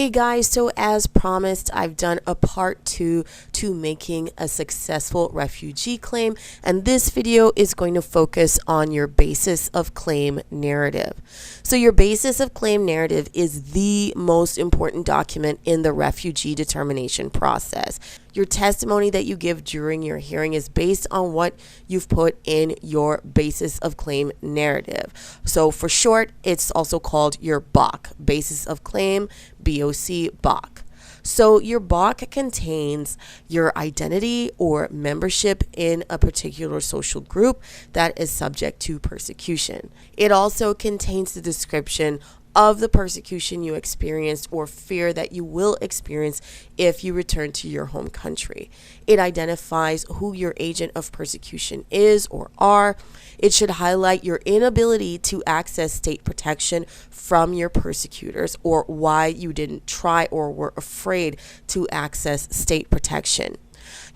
Hey guys, so as promised, I've done a part 2 to making a successful refugee claim, and this video is going to focus on your basis of claim narrative. So your basis of claim narrative is the most important document in the refugee determination process. Your testimony that you give during your hearing is based on what you've put in your basis of claim narrative. So for short, it's also called your BOC, basis of claim, BOC, BOC. So your BOC contains your identity or membership in a particular social group that is subject to persecution. It also contains the description of the persecution you experienced or fear that you will experience if you return to your home country. It identifies who your agent of persecution is or are. It should highlight your inability to access state protection from your persecutors or why you didn't try or were afraid to access state protection.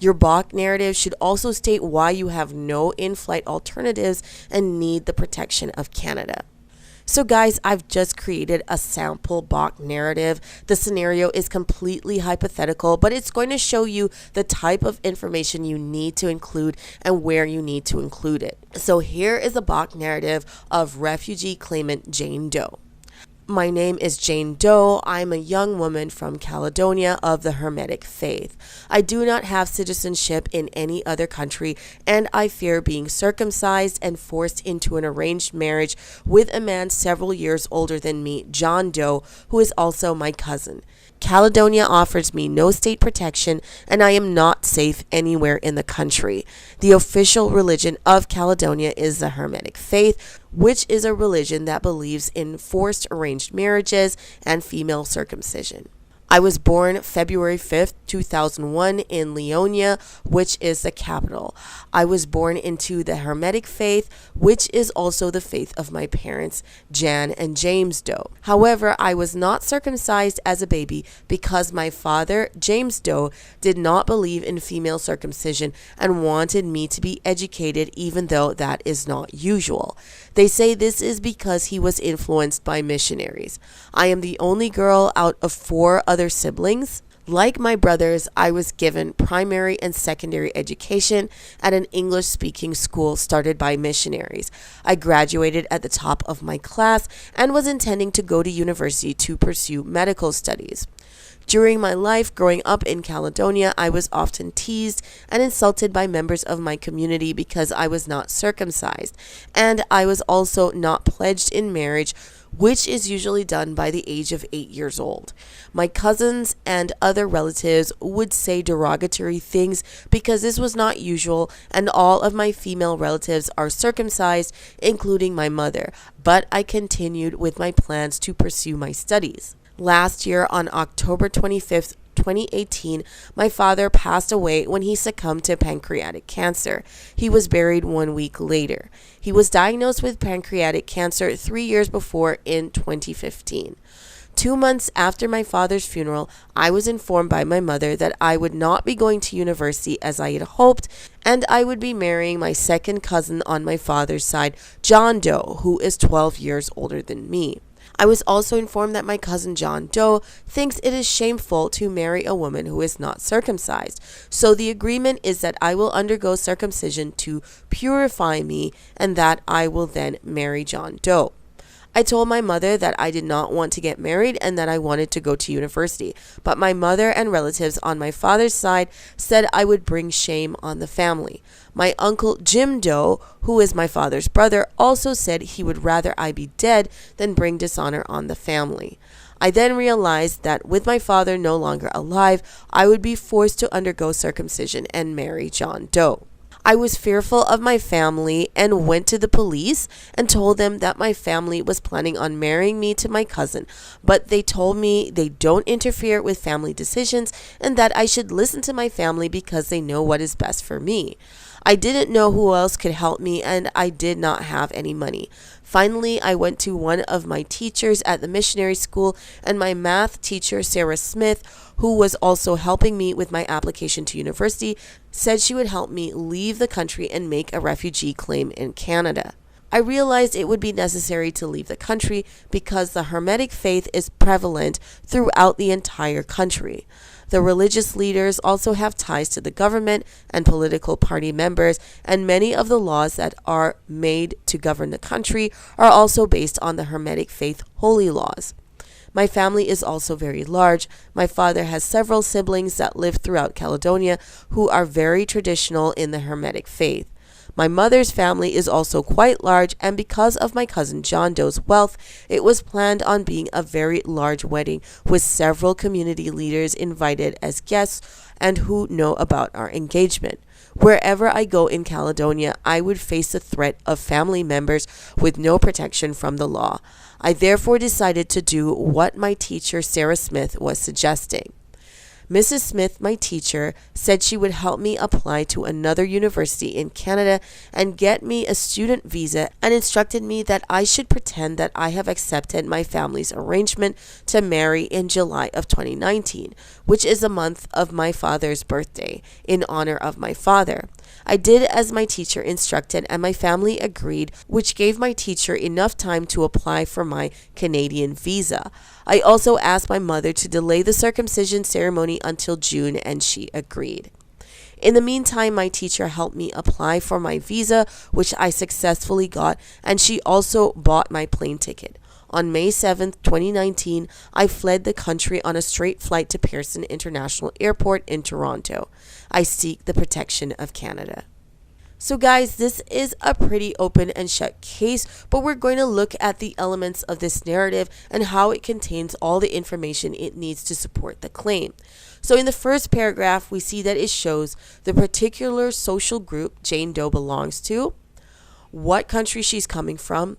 Your BOC narrative should also state why you have no in-flight alternatives and need the protection of Canada. So guys, I've just created a sample BOC narrative. The scenario is completely hypothetical, but it's going to show you the type of information you need to include and where you need to include it. So here is a BOC narrative of refugee claimant Jane Doe. My name is Jane Doe. I'm a young woman from Caledonia of the Hermetic faith. I do not have citizenship in any other country, and I fear being circumcised and forced into an arranged marriage with a man several years older than me, John Doe, who is also my cousin. Caledonia offers me no state protection, and I am not safe anywhere in the country. The official religion of Caledonia is the Hermetic faith, which is a religion that believes in forced arranged marriages and female circumcision. I was born February 5th, 2001 in Leonia, which is the capital. I was born into the Hermetic faith, which is also the faith of my parents, Jan and James Doe. However, I was not circumcised as a baby because my father, James Doe, did not believe in female circumcision and wanted me to be educated even though that is not usual. They say this is because he was influenced by missionaries. I am the only girl out of 4 other siblings. Like my brothers, I was given primary and secondary education at an English-speaking school started by missionaries. I graduated at the top of my class and was intending to go to university to pursue medical studies. During my life growing up in Caledonia, I was often teased and insulted by members of my community because I was not circumcised, and I was also not pledged in marriage, which is usually done by the age of 8 years old. My cousins and other relatives would say derogatory things because this was not usual, and all of my female relatives are circumcised, including my mother, but I continued with my plans to pursue my studies. Last year, on October 25th, 2018, my father passed away when he succumbed to pancreatic cancer. He was buried 1 week later. He was diagnosed with pancreatic cancer 3 years before in 2015. 2 months after my father's funeral, I was informed by my mother that I would not be going to university as I had hoped, and I would be marrying my second cousin on my father's side, John Doe, who is 12 years older than me. I was also informed that my cousin John Doe thinks it is shameful to marry a woman who is not circumcised. So the agreement is that I will undergo circumcision to purify me and that I will then marry John Doe. I told my mother that I did not want to get married and that I wanted to go to university, but my mother and relatives on my father's side said I would bring shame on the family. My uncle Jim Doe, who is my father's brother, also said he would rather I be dead than bring dishonor on the family. I then realized that with my father no longer alive, I would be forced to undergo circumcision and marry John Doe. I was fearful of my family and went to the police and told them that my family was planning on marrying me to my cousin, but they told me they don't interfere with family decisions and that I should listen to my family because they know what is best for me. I didn't know who else could help me, and I did not have any money. Finally, I went to one of my teachers at the missionary school, and my math teacher, Sarah Smith, who was also helping me with my application to university, said she would help me leave the country and make a refugee claim in Canada. I realized it would be necessary to leave the country because the Hermetic faith is prevalent throughout the entire country. The religious leaders also have ties to the government and political party members, and many of the laws that are made to govern the country are also based on the Hermetic faith holy laws. My family is also very large. My father has several siblings that live throughout Caledonia who are very traditional in the Hermetic faith. My mother's family is also quite large, and because of my cousin John Doe's wealth, it was planned on being a very large wedding with several community leaders invited as guests and who know about our engagement. Wherever I go in Caledonia, I would face the threat of family members with no protection from the law. I therefore decided to do what my teacher Sarah Smith was suggesting. Mrs. Smith, my teacher, said she would help me apply to another university in Canada and get me a student visa, and instructed me that I should pretend that I have accepted my family's arrangement to marry in July of 2019, which is a month of my father's birthday, in honor of my father. I did as my teacher instructed, and my family agreed, which gave my teacher enough time to apply for my Canadian visa. I also asked my mother to delay the circumcision ceremony until June, and she agreed. In the meantime, my teacher helped me apply for my visa, which I successfully got, and she also bought my plane ticket. On May 7th, 2019, I fled the country on a straight flight to Pearson International Airport in Toronto. I seek the protection of Canada. So guys, this is a pretty open and shut case, but we're going to look at the elements of this narrative and how it contains all the information it needs to support the claim. So in the first paragraph, we see that it shows the particular social group Jane Doe belongs to, what country she's coming from,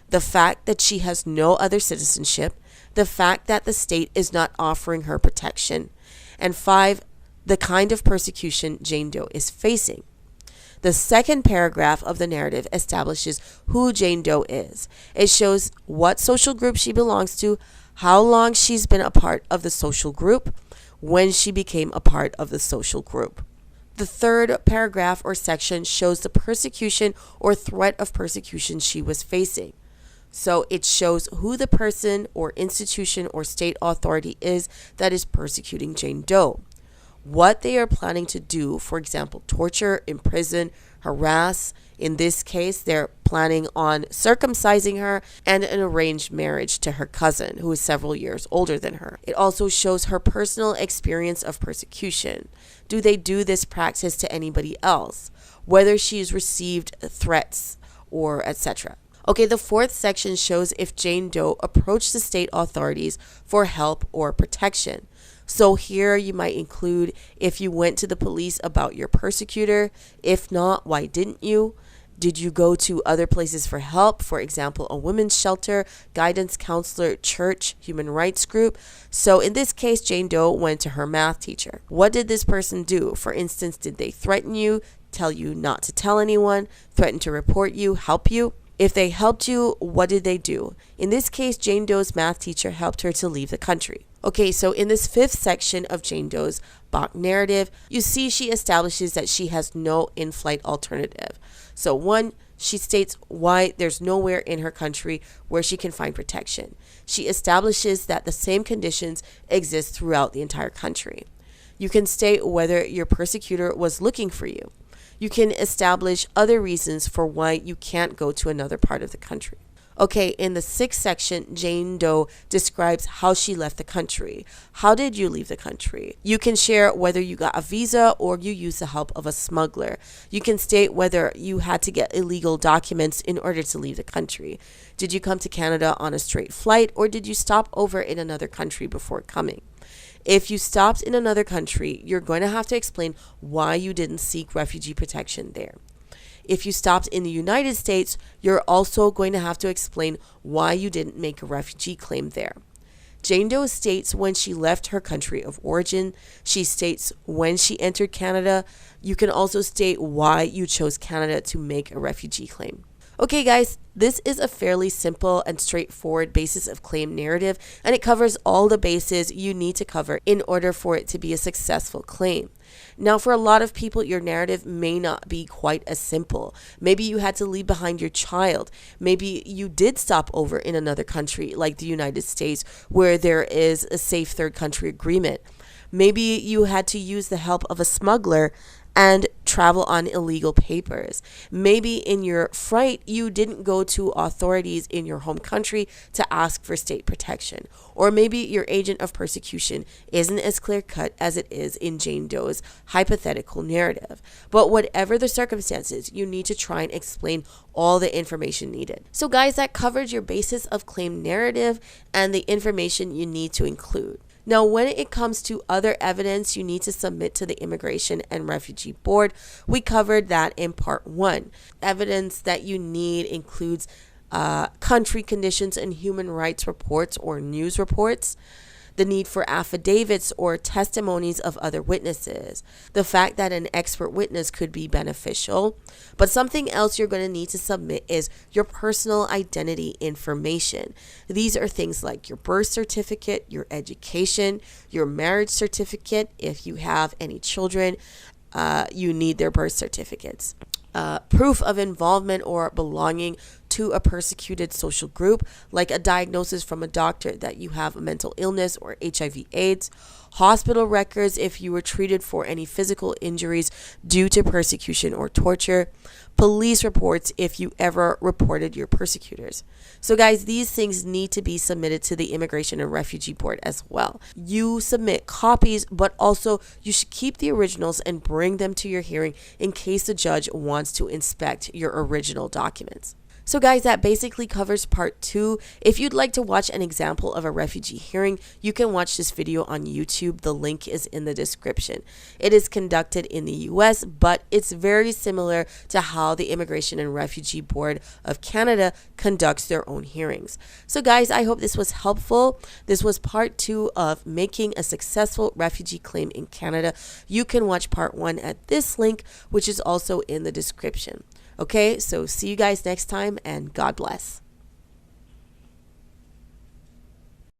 the fact that she has no other citizenship, the fact that the state is not offering her protection, and 5, the kind of persecution Jane Doe is facing. The second paragraph of the narrative establishes who Jane Doe is. It shows what social group she belongs to, how long she's been a part of the social group, when she became a part of the social group. The third paragraph or section shows the persecution or threat of persecution she was facing. So it shows who the person or institution or state authority is that is persecuting Jane Doe, what they are planning to do, for example, torture, imprison, harass. In this case, they're planning on circumcising her, and an arranged marriage to her cousin, who is several years older than her. It also shows her personal experience of persecution. Do they do this practice to anybody else? Whether she's received threats or etc. Okay, the fourth section shows if Jane Doe approached the state authorities for help or protection. So here you might include if you went to the police about your persecutor. If not, why didn't you? Did you go to other places for help? For example, a women's shelter, guidance counselor, church, human rights group. So in this case, Jane Doe went to her math teacher. What did this person do? For instance, did they threaten you, tell you not to tell anyone, threaten to report you, help you? If they helped you, what did they do? In this case, Jane Doe's math teacher helped her to leave the country. Okay, so in this fifth section of Jane Doe's Bach narrative, you see she establishes that she has no in-flight alternative. So 1, she states why there's nowhere in her country where she can find protection. She establishes that the same conditions exist throughout the entire country. You can state whether your persecutor was looking for you. You can establish other reasons for why you can't go to another part of the country. Okay, in the sixth section, Jane Doe describes how she left the country. How did you leave the country? You can share whether you got a visa or you used the help of a smuggler. You can state whether you had to get illegal documents in order to leave the country. Did you come to Canada on a straight flight, or did you stop over in another country before coming? If you stopped in another country, you're going to have to explain why you didn't seek refugee protection there. If you stopped in the United States, you're also going to have to explain why you didn't make a refugee claim there. Jane Doe states when she left her country of origin. She states when she entered Canada. You can also state why you chose Canada to make a refugee claim. Okay guys, this is a fairly simple and straightforward basis of claim narrative, and it covers all the bases you need to cover in order for it to be a successful claim. Now, for a lot of people, your narrative may not be quite as simple. Maybe you had to leave behind your child. Maybe you did stop over in another country like the United States where there is a safe third country agreement. Maybe you had to use the help of a smuggler and travel on illegal papers. Maybe in your fright, you didn't go to authorities in your home country to ask for state protection. Or maybe your agent of persecution isn't as clear cut as it is in Jane Doe's hypothetical narrative. But whatever the circumstances, you need to try and explain all the information needed. So guys, that covers your basis of claim narrative and the information you need to include. Now, when it comes to other evidence you need to submit to the Immigration and Refugee Board, we covered that in part 1. Evidence that you need includes country conditions and human rights reports or news reports, the need for affidavits or testimonies of other witnesses, the fact that an expert witness could be beneficial. But something else you're going to need to submit is your personal identity information. These are things like your birth certificate, your education, your marriage certificate. If you have any children, you need their birth certificates. Proof of involvement or belonging to a persecuted social group, like a diagnosis from a doctor that you have a mental illness or HIV/AIDS, hospital records if you were treated for any physical injuries due to persecution or torture, police reports if you ever reported your persecutors. So guys, these things need to be submitted to the Immigration and Refugee Board as well. You submit copies, but also you should keep the originals and bring them to your hearing in case the judge wants to inspect your original documents. So guys, that basically covers part 2. If you'd like to watch an example of a refugee hearing, you can watch this video on YouTube. The link is in the description. It is conducted in the US, but it's very similar to how the Immigration and Refugee Board of Canada conducts their own hearings. So guys, I hope this was helpful. This was part 2 of making a successful refugee claim in Canada. You can watch part 1 at this link, which is also in the description. Okay, so see you guys next time, and God bless.